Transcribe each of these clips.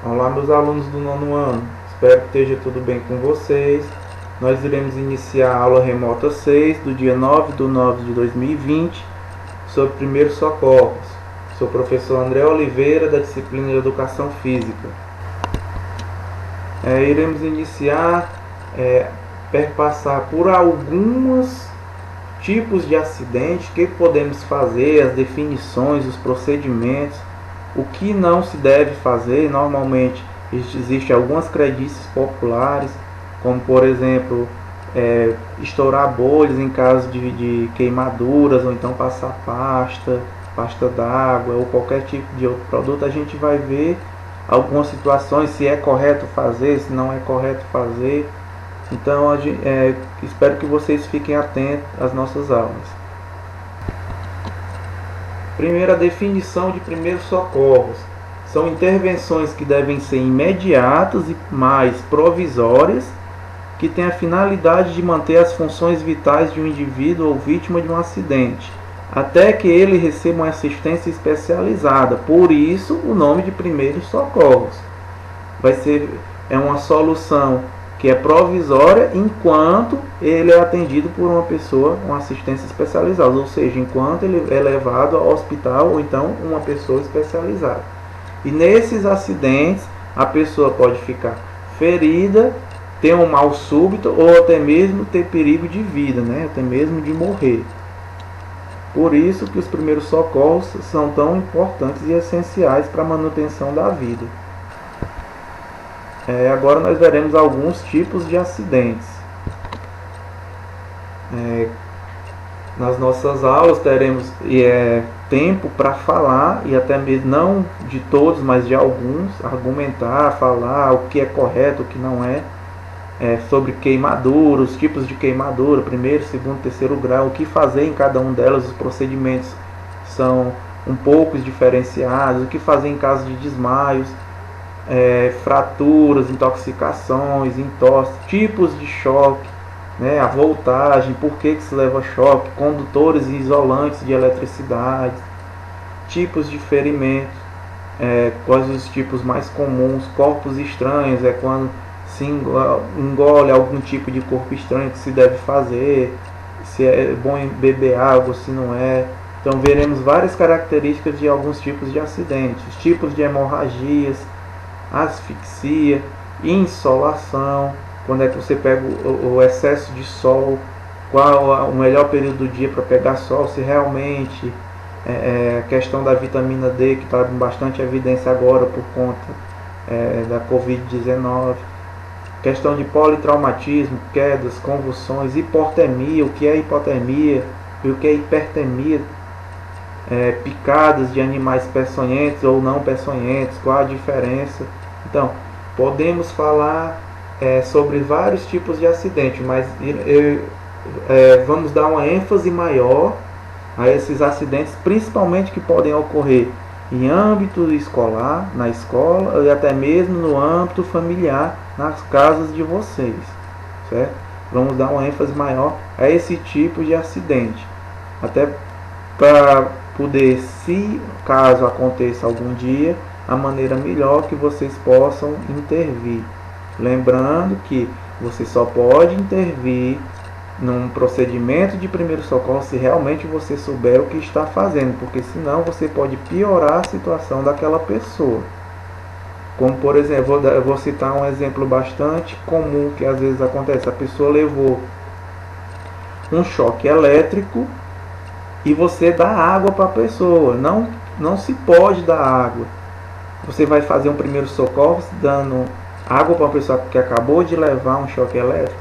Olá, meus alunos do nono ano, espero que esteja tudo bem com vocês. Nós iremos iniciar a aula remota 6 do dia 9 de nove de 2020 sobre primeiros socorros. Sou o professor André Oliveira, da disciplina de Educação Física. Iremos iniciar, perpassar por alguns tipos de acidente, o que podemos fazer, as definições, os procedimentos, o que não se deve fazer. Normalmente existem algumas crendices populares, como por exemplo, estourar bolhas em caso de queimaduras, ou então passar pasta d'água ou qualquer tipo de outro produto. A gente vai ver algumas situações, se é correto fazer, se não é correto fazer. Então, espero que vocês fiquem atentos às nossas aulas. Primeira definição de primeiros socorros. São intervenções que devem ser imediatas e mais provisórias, que têm a finalidade de manter as funções vitais de um indivíduo ou vítima de um acidente, até que ele receba uma assistência especializada. Por isso, o nome de primeiros socorros. É uma solução que é provisória enquanto ele é atendido por uma pessoa, uma assistência especializada, ou seja, enquanto ele é levado ao hospital ou então uma pessoa especializada. E nesses acidentes, a pessoa pode ficar ferida, ter um mal súbito ou até mesmo ter perigo de vida, né? Até mesmo de morrer. Por isso que os primeiros socorros são tão importantes e essenciais para a manutenção da vida. Agora nós veremos alguns tipos de acidentes. Nas nossas aulas teremos tempo para falar, e até mesmo não de todos, mas de alguns, argumentar, falar o que é correto, o que não é, sobre queimadura, os tipos de queimadura, primeiro, segundo, terceiro grau, o que fazer em cada um delas. Os procedimentos são um pouco diferenciados, o que fazer em caso de desmaios, fraturas, intoxicações, entorse, tipos de choque, né, a voltagem, por que se leva choque, condutores e isolantes de eletricidade, tipos de ferimentos, quais os tipos mais comuns. Corpos estranhos é quando se engole algum tipo de corpo estranho, que se deve fazer, se é bom beber água, se não é. Então veremos várias características de alguns tipos de acidentes, tipos de hemorragias, asfixia, insolação, quando é que você pega o excesso de sol, qual o melhor período do dia para pegar sol, se realmente a questão da vitamina D, que está em bastante evidência agora por conta da Covid-19, questão de politraumatismo, quedas, convulsões, hipotermia, o que é hipotermia e o que é hipertermia, picadas de animais peçonhentos ou não peçonhentos, qual a diferença. Então, podemos falar sobre vários tipos de acidente, mas vamos dar uma ênfase maior a esses acidentes, principalmente que podem ocorrer em âmbito escolar, na escola, e até mesmo no âmbito familiar, nas casas de vocês, certo? Vamos dar uma ênfase maior a esse tipo de acidente, até para poder, se caso aconteça algum dia, a maneira melhor que vocês possam intervir. Lembrando que você só pode intervir num procedimento de primeiro socorro se realmente você souber o que está fazendo, porque senão você pode piorar a situação daquela pessoa. Como por exemplo, eu vou citar um exemplo bastante comum que às vezes acontece. A pessoa levou um choque elétrico e você dá água para a pessoa. Não se pode dar água. Você vai fazer um primeiro socorro dando água para uma pessoa que acabou de levar um choque elétrico.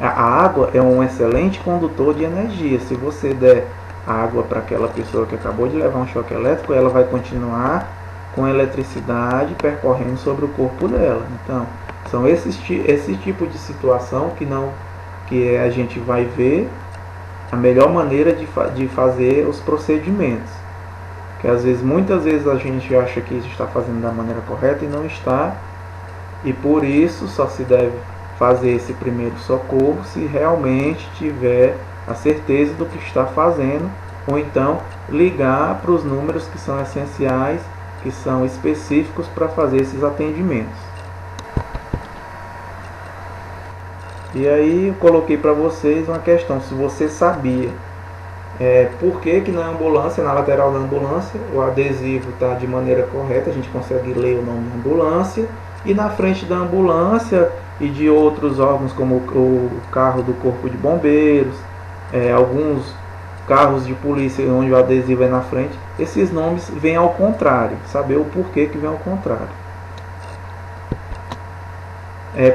A água é um excelente condutor de energia. Se você der água para aquela pessoa que acabou de levar um choque elétrico, ela vai continuar com eletricidade percorrendo sobre o corpo dela. Então, são esse tipo de situação que a gente vai ver a melhor maneira de fazer os procedimentos. Que muitas vezes a gente acha que está fazendo da maneira correta e não está. E por isso só se deve fazer esse primeiro socorro se realmente tiver a certeza do que está fazendo, ou então ligar para os números que são essenciais, que são específicos para fazer esses atendimentos. E aí eu coloquei para vocês uma questão, se você sabia por que na ambulância, na lateral da ambulância, o adesivo está de maneira correta, a gente consegue ler o nome ambulância, e na frente da ambulância e de outros órgãos como o carro do corpo de bombeiros, alguns carros de polícia onde o adesivo é na frente, esses nomes vêm ao contrário, saber o porquê que vem ao contrário.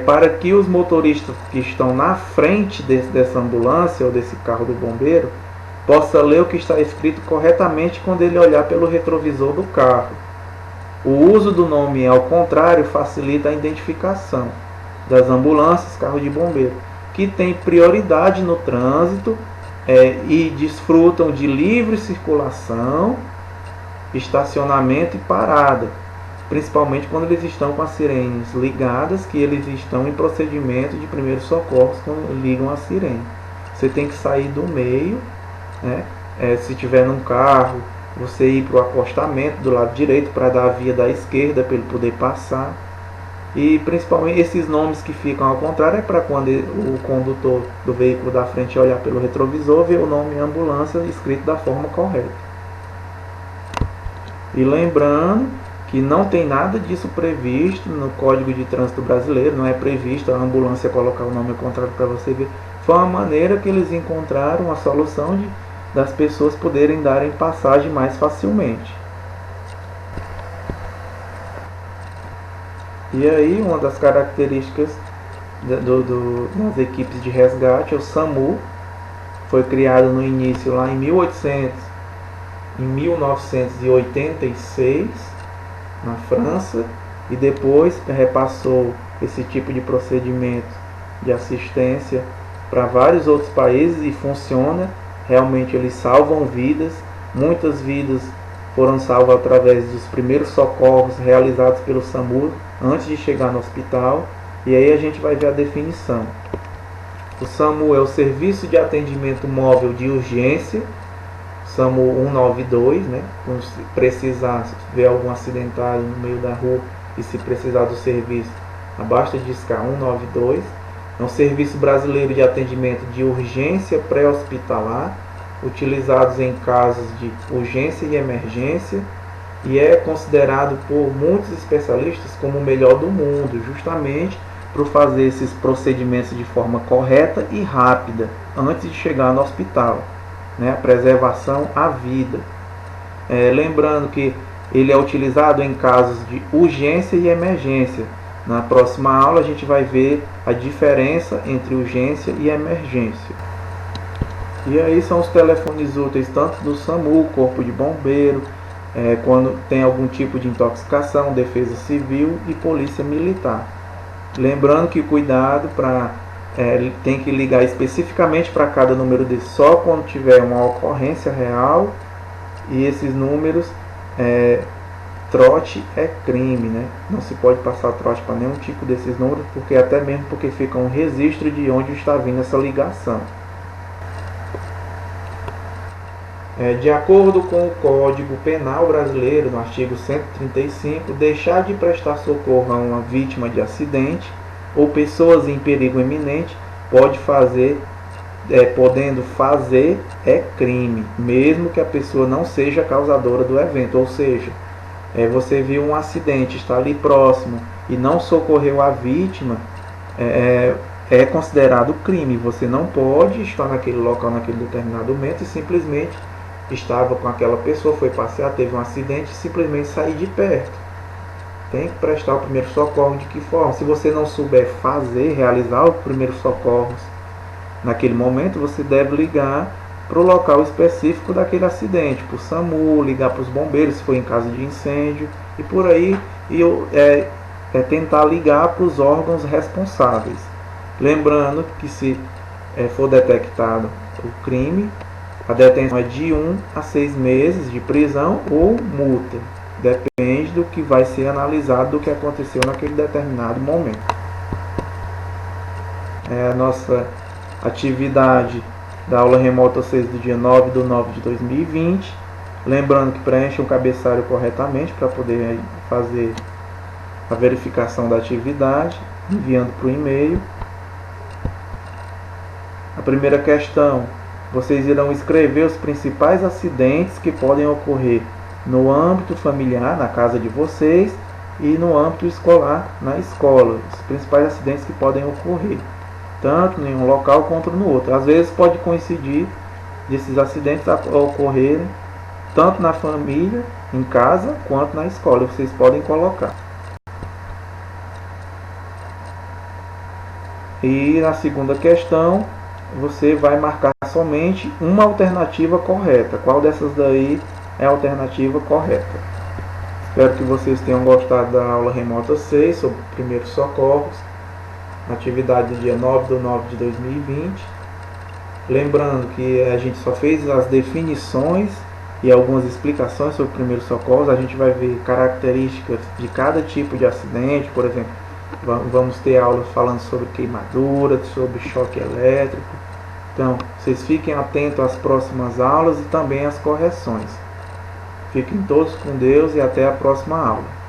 Para que os motoristas que estão na frente dessa ambulância ou desse carro do bombeiro possa ler o que está escrito corretamente quando ele olhar pelo retrovisor do carro. O uso do nome ao contrário facilita a identificação das ambulâncias, carro de bombeiro, que tem prioridade no trânsito e desfrutam de livre circulação, estacionamento e parada, principalmente quando eles estão com as sirenes ligadas, que eles estão em procedimento de primeiros socorros quando ligam a sirene. Você tem que sair do meio, se tiver num carro, você ir para o acostamento do lado direito para dar a via da esquerda para ele poder passar. E principalmente esses nomes que ficam ao contrário é para quando o condutor do veículo da frente olhar pelo retrovisor, ver o nome ambulância escrito da forma correta. E lembrando que não tem nada disso previsto no Código de Trânsito Brasileiro, não é previsto a ambulância colocar o nome ao contrário para você ver. Foi uma maneira que eles encontraram a solução das pessoas poderem darem passagem mais facilmente. E aí uma das características das equipes de resgate é o SAMU. Foi criado no início lá em 1986 na França, e depois repassou esse tipo de procedimento de assistência para vários outros países e funciona. Realmente eles salvam vidas, muitas vidas foram salvas através dos primeiros socorros realizados pelo SAMU antes de chegar no hospital. E aí a gente vai ver a definição. O SAMU é o Serviço de Atendimento Móvel de Urgência, SAMU 192, se precisar ver algum acidentado no meio da rua e se precisar do serviço, basta discar 192. É um serviço brasileiro de atendimento de urgência pré-hospitalar, utilizados em casos de urgência e emergência, e é considerado por muitos especialistas como o melhor do mundo, justamente por fazer esses procedimentos de forma correta e rápida, antes de chegar no hospital, a preservação à vida. Lembrando que ele é utilizado em casos de urgência e emergência. Na próxima aula a gente vai ver a diferença entre urgência e emergência. E aí são os telefones úteis tanto do SAMU, Corpo de Bombeiro, quando tem algum tipo de intoxicação, Defesa Civil e Polícia Militar. Lembrando que cuidado tem que ligar especificamente para cada número desse só quando tiver uma ocorrência real, e esses números trote é crime, Não se pode passar trote para nenhum tipo desses números, até mesmo porque fica um registro de onde está vindo essa ligação. De acordo com o Código Penal Brasileiro, no artigo 135, deixar de prestar socorro a uma vítima de acidente ou pessoas em perigo iminente podendo fazer crime, mesmo que a pessoa não seja causadora do evento. Ou seja, você viu um acidente, está ali próximo e não socorreu a vítima, é considerado crime. Você não pode estar naquele local, naquele determinado momento, e simplesmente estava com aquela pessoa, foi passear, teve um acidente e simplesmente sair de perto. Tem que prestar o primeiro socorro. De que forma? Se você não souber realizar os primeiros socorros naquele momento, você deve ligar para o local específico daquele acidente, para o SAMU, ligar para os bombeiros se for em caso de incêndio, e por aí tentar ligar para os órgãos responsáveis. Lembrando que se for detectado o crime, a detenção é de 1 a 6 meses de prisão ou multa. Depende do que vai ser analisado, do que aconteceu naquele determinado momento. A nossa atividade da aula remota 6 do dia 9/9/2020. Lembrando que preenche o cabeçalho corretamente para poder fazer a verificação da atividade, enviando para o e-mail. A primeira questão, vocês irão escrever os principais acidentes que podem ocorrer no âmbito familiar, na casa de vocês, e no âmbito escolar, na escola. Os principais acidentes que podem ocorrer, tanto em um local quanto no outro. Às vezes pode coincidir desses acidentes ocorrerem tanto na família, em casa, quanto na escola. Vocês podem colocar. E na segunda questão, você vai marcar somente uma alternativa correta. Qual dessas daí é a alternativa correta? Espero que vocês tenham gostado da aula remota 6 sobre primeiros socorros, atividade do dia 9/9/2020. Lembrando que a gente só fez as definições e algumas explicações sobre primeiros socorros. A gente vai ver características de cada tipo de acidente, por exemplo, vamos ter aulas falando sobre queimadura, sobre choque elétrico. Então, vocês fiquem atentos às próximas aulas e também às correções. Fiquem todos com Deus e até a próxima aula.